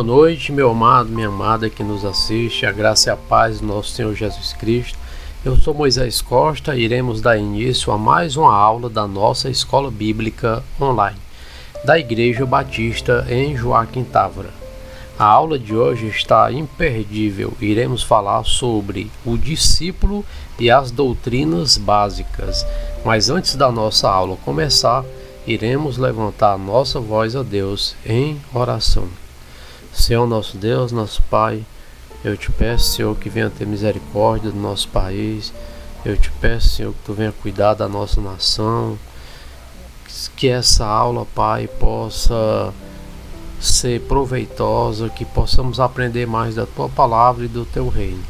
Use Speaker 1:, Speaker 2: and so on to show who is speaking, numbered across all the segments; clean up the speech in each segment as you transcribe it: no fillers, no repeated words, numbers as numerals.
Speaker 1: Boa noite, meu amado, minha amada que nos assiste, a graça e a paz do nosso Senhor Jesus Cristo. Eu sou Moisés Costa e iremos dar início a mais uma aula da nossa Escola Bíblica Online, da Igreja Batista em Joaquim Távora. A aula de hoje está imperdível. Iremos falar sobre o discípulo e as doutrinas básicas. Mas antes da nossa aula começar, iremos levantar a nossa voz a Deus em oração. Senhor nosso Deus, nosso Pai, eu te peço, Senhor, que venha ter misericórdia do nosso país. Eu te peço, Senhor, que tu venha cuidar da nossa nação. Que essa aula, Pai, possa ser proveitosa, que possamos aprender mais da tua palavra e do teu reino.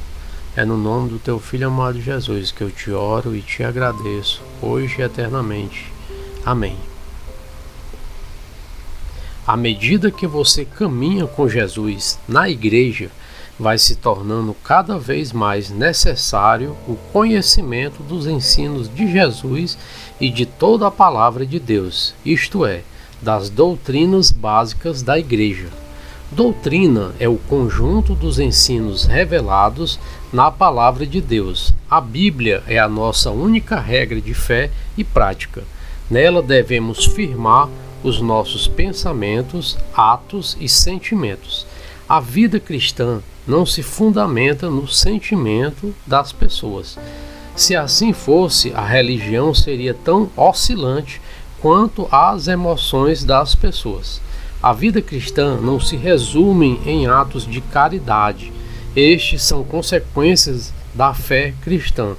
Speaker 1: É no nome do teu Filho amado Jesus que eu te oro e te agradeço, hoje e eternamente. Amém. À medida que você caminha com Jesus na igreja, vai se tornando cada vez mais necessário o conhecimento dos ensinos de Jesus e de toda a palavra de Deus, isto é, das doutrinas básicas da igreja. Doutrina é o conjunto dos ensinos revelados na palavra de Deus. A Bíblia é a nossa única regra de fé e prática. Nela devemos firmar os nossos pensamentos, atos e sentimentos. A vida cristã não se fundamenta no sentimento das pessoas. Se assim fosse, a religião seria tão oscilante quanto as emoções das pessoas. A vida cristã não se resume em atos de caridade. Estes são consequências da fé cristã.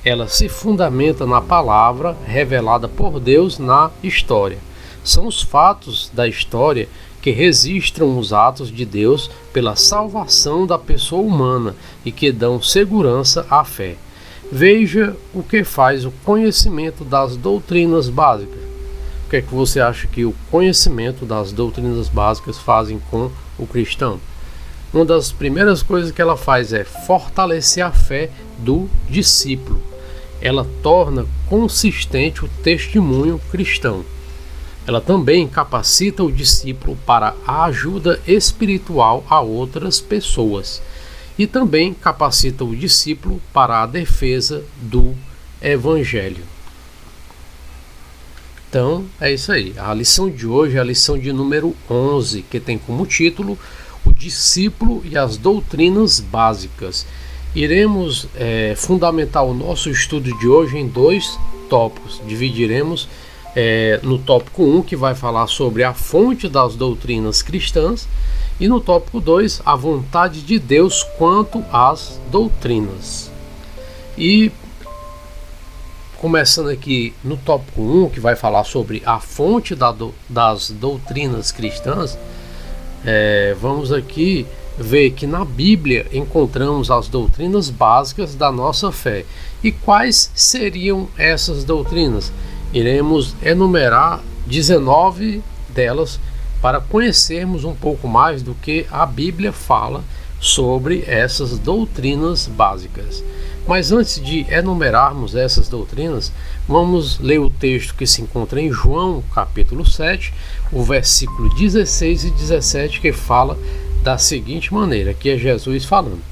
Speaker 1: Ela se fundamenta na palavra revelada por Deus na história. São os fatos da história que registram os atos de Deus pela salvação da pessoa humana e que dão segurança à fé. Veja o que faz o conhecimento das doutrinas básicas. O que é que você acha que o conhecimento das doutrinas básicas fazem com o cristão? Uma das primeiras coisas que ela faz é fortalecer a fé do discípulo. Ela torna consistente o testemunho cristão. Ela também capacita o discípulo para a ajuda espiritual a outras pessoas e também capacita o discípulo para a defesa do Evangelho. Então, é isso aí. A lição de hoje é a lição de número 11, que tem como título O Discípulo e as Doutrinas Básicas. Iremos fundamentar o nosso estudo de hoje em dois tópicos. Dividiremos no tópico 1, que vai falar sobre a fonte das doutrinas cristãs, e no tópico 2, a vontade de Deus quanto às doutrinas. E começando aqui no tópico 1, que vai falar sobre a fonte das doutrinas cristãs, vamos aqui ver que na Bíblia encontramos as doutrinas básicas da nossa fé. E quais seriam essas doutrinas? Iremos enumerar 19 delas para conhecermos um pouco mais do que a Bíblia fala sobre essas doutrinas básicas. Mas antes de enumerarmos essas doutrinas, vamos ler o texto que se encontra em João, capítulo 7, o versículo 16 e 17, que fala da seguinte maneira, que é Jesus falando: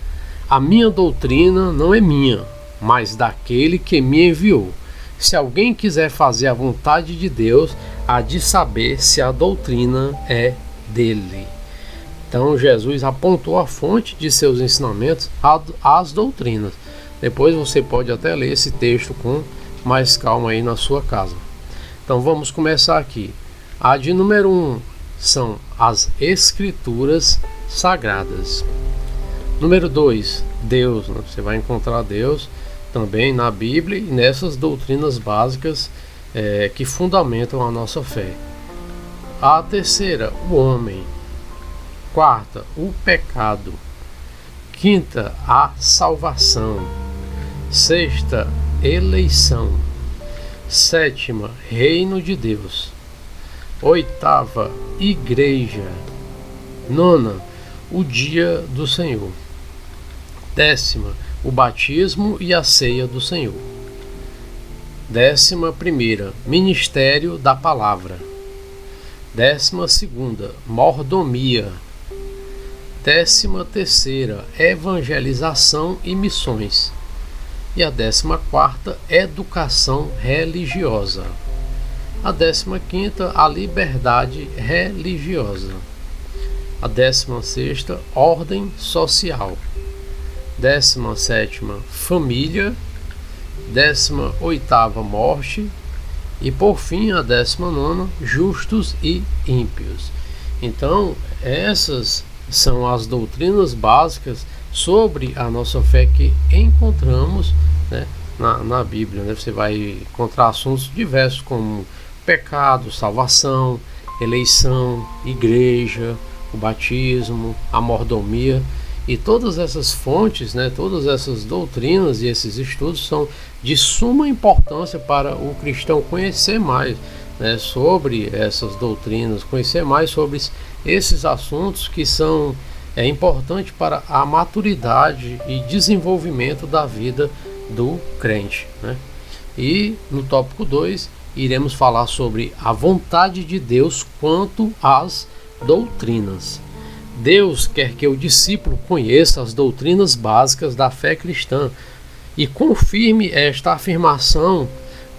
Speaker 1: A minha doutrina não é minha, mas daquele que me enviou. Se alguém quiser fazer a vontade de Deus, há de saber se a doutrina é dele. Então Jesus apontou a fonte de seus ensinamentos às doutrinas. Depois você pode até ler esse texto com mais calma aí na sua casa. Então vamos começar aqui. A de número 1 são as Escrituras Sagradas. Número 2, Deus. Você vai encontrar Deus também na Bíblia e nessas doutrinas básicas que fundamentam a nossa fé. A terceira, o homem. Quarta, o pecado. Quinta, a salvação. Sexta, eleição. Sétima, reino de Deus. Oitava, igreja. Nona, o dia do Senhor. Décima, o batismo e a ceia do Senhor. 11ª, ministério da palavra. 12ª, mordomia. 13ª, evangelização e missões. E a 14ª, educação religiosa. A 15ª, a liberdade religiosa. A 16ª, ordem social. 17ª, família. 18ª, morte. E por fim, a 19ª, justos e ímpios. Então, essas são as doutrinas básicas sobre a nossa fé que encontramos, né, na Bíblia. Né? Você vai encontrar assuntos diversos como pecado, salvação, eleição, igreja, o batismo, a mordomia. E todas essas fontes, né, todas essas doutrinas e esses estudos são de suma importância para o cristão conhecer mais, né, sobre essas doutrinas, conhecer mais sobre esses assuntos que são importantes para a maturidade e desenvolvimento da vida do crente. Né? E no tópico 2 iremos falar sobre a vontade de Deus quanto às doutrinas. Deus quer que o discípulo conheça as doutrinas básicas da fé cristã e confirme esta afirmação.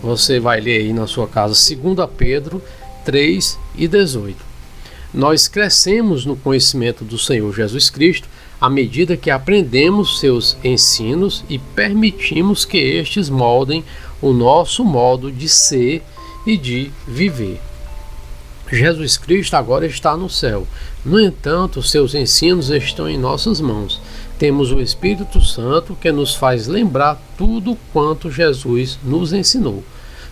Speaker 1: Você vai ler aí na sua casa 2 Pedro 3:18. Nós crescemos no conhecimento do Senhor Jesus Cristo à medida que aprendemos seus ensinos e permitimos que estes moldem o nosso modo de ser e de viver. Jesus Cristo agora está no céu. No entanto, seus ensinos estão em nossas mãos. Temos o Espírito Santo que nos faz lembrar tudo quanto Jesus nos ensinou.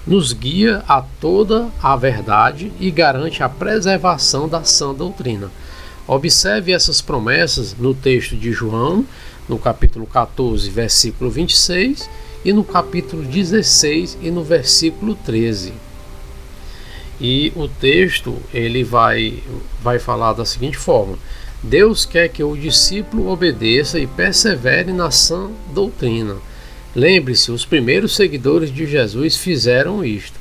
Speaker 1: Nos guia a toda a verdade e garante a preservação da sã doutrina. Observe essas promessas no texto de João, no capítulo 14, versículo 26, e no capítulo 16 e no versículo 13. E o texto ele vai falar da seguinte forma: Deus quer que o discípulo obedeça e persevere na sã doutrina. Lembre-se, os primeiros seguidores de Jesus fizeram isto.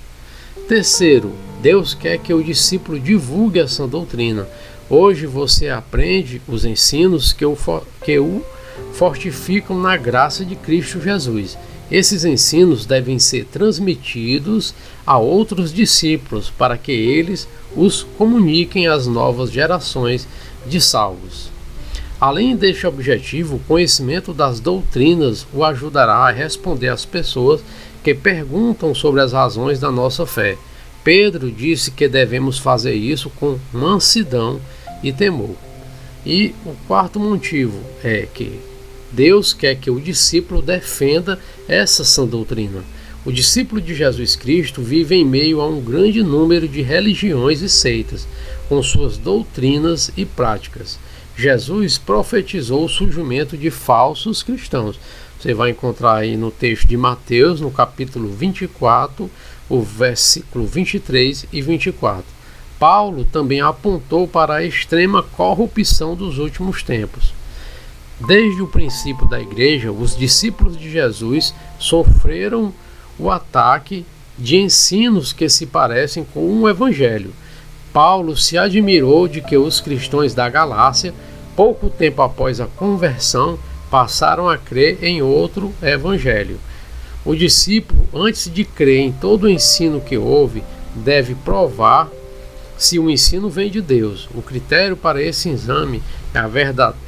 Speaker 1: Terceiro, Deus quer que o discípulo divulgue a sã doutrina. Hoje você aprende os ensinos que o fortificam na graça de Cristo Jesus. Esses ensinos devem ser transmitidos a outros discípulos para que eles os comuniquem às novas gerações de salvos. Além deste objetivo, o conhecimento das doutrinas o ajudará a responder às pessoas que perguntam sobre as razões da nossa fé. Pedro disse que devemos fazer isso com mansidão e temor. E o quarto motivo é que Deus quer que o discípulo defenda essa sã doutrina. O discípulo de Jesus Cristo vive em meio a um grande número de religiões e seitas, com suas doutrinas e práticas. Jesus profetizou o surgimento de falsos cristãos. Você vai encontrar aí no texto de Mateus, no capítulo 24, o versículo 23 e 24. Paulo também apontou para a extrema corrupção dos últimos tempos. Desde o princípio da igreja, os discípulos de Jesus sofreram o ataque de ensinos que se parecem com um evangelho. Paulo se admirou de que os cristãos da Galácia, pouco tempo após a conversão, passaram a crer em outro evangelho. O discípulo, antes de crer em todo o ensino que houve, deve provar se o ensino vem de Deus. O critério para esse exame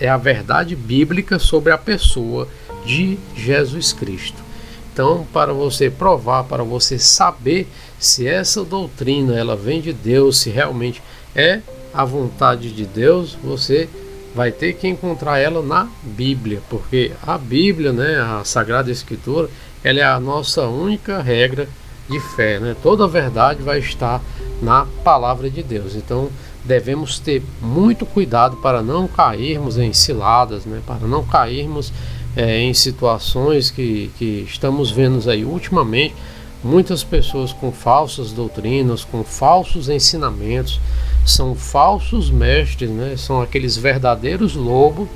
Speaker 1: é a verdade bíblica sobre a pessoa de Jesus Cristo. Então, para você provar, para você saber se essa doutrina ela vem de Deus, se realmente é a vontade de Deus, você vai ter que encontrar ela na Bíblia, porque a Bíblia, né, a Sagrada Escritura, ela é a nossa única regra de fé, né? Toda a verdade vai estar na palavra de Deus. Então devemos ter muito cuidado para não cairmos em ciladas, né? Para não cairmos em situações que estamos vendo aí ultimamente, muitas pessoas com falsas doutrinas, com falsos ensinamentos, são falsos mestres, né? São aqueles verdadeiros lobos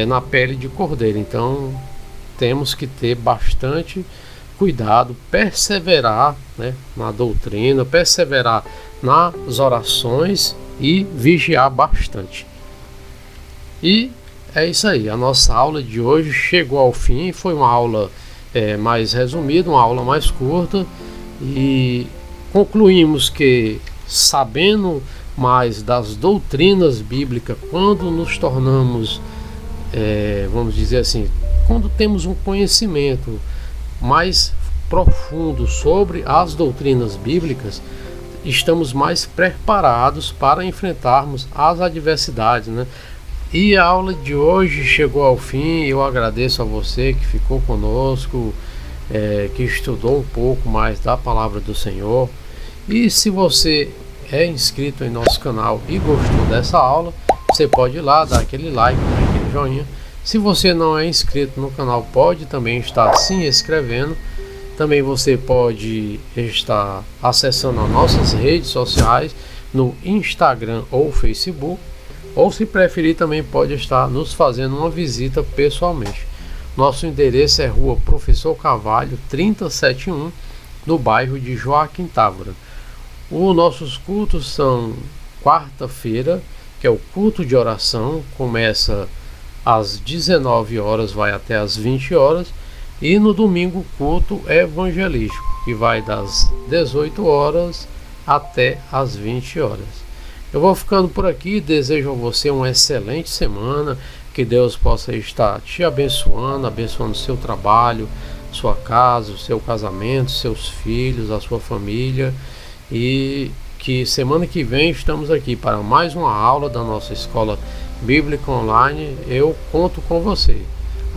Speaker 1: na pele de cordeiro. Então temos que ter bastante cuidado, perseverar, né, na doutrina, perseverar nas orações e vigiar bastante. E é isso aí, a nossa aula de hoje chegou ao fim. Foi uma aula mais resumida, uma aula mais curta, e concluímos que, sabendo mais das doutrinas bíblicas, quando nos tornamos, vamos dizer assim, quando temos um conhecimento mais profundo sobre as doutrinas bíblicas, estamos mais preparados para enfrentarmos as adversidades, né? E a aula de hoje chegou ao fim. Eu agradeço a você que ficou conosco, que estudou um pouco mais da palavra do Senhor. E se você é inscrito em nosso canal e gostou dessa aula, você pode ir lá, dar aquele like, aquele joinha. Se você não é inscrito no canal, pode também estar se inscrevendo. Também você pode estar acessando as nossas redes sociais no Instagram ou Facebook, ou se preferir também pode estar nos fazendo uma visita pessoalmente. Nosso endereço é Rua Professor Carvalho 3071, no bairro de Joaquim Távora. Os nossos cultos são quarta-feira, que é o culto de oração, começa às 19 horas, vai até às 20 horas. E no domingo o culto evangelístico, que vai das 18 horas até às 20 horas. Eu vou ficando por aqui, desejo a você uma excelente semana, que Deus possa estar te abençoando, abençoando seu trabalho, sua casa, o seu casamento, seus filhos, a sua família, e que semana que vem estamos aqui para mais uma aula da nossa Escola Bíblica Online. Eu conto com você.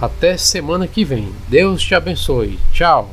Speaker 1: Até semana que vem. Deus te abençoe. Tchau.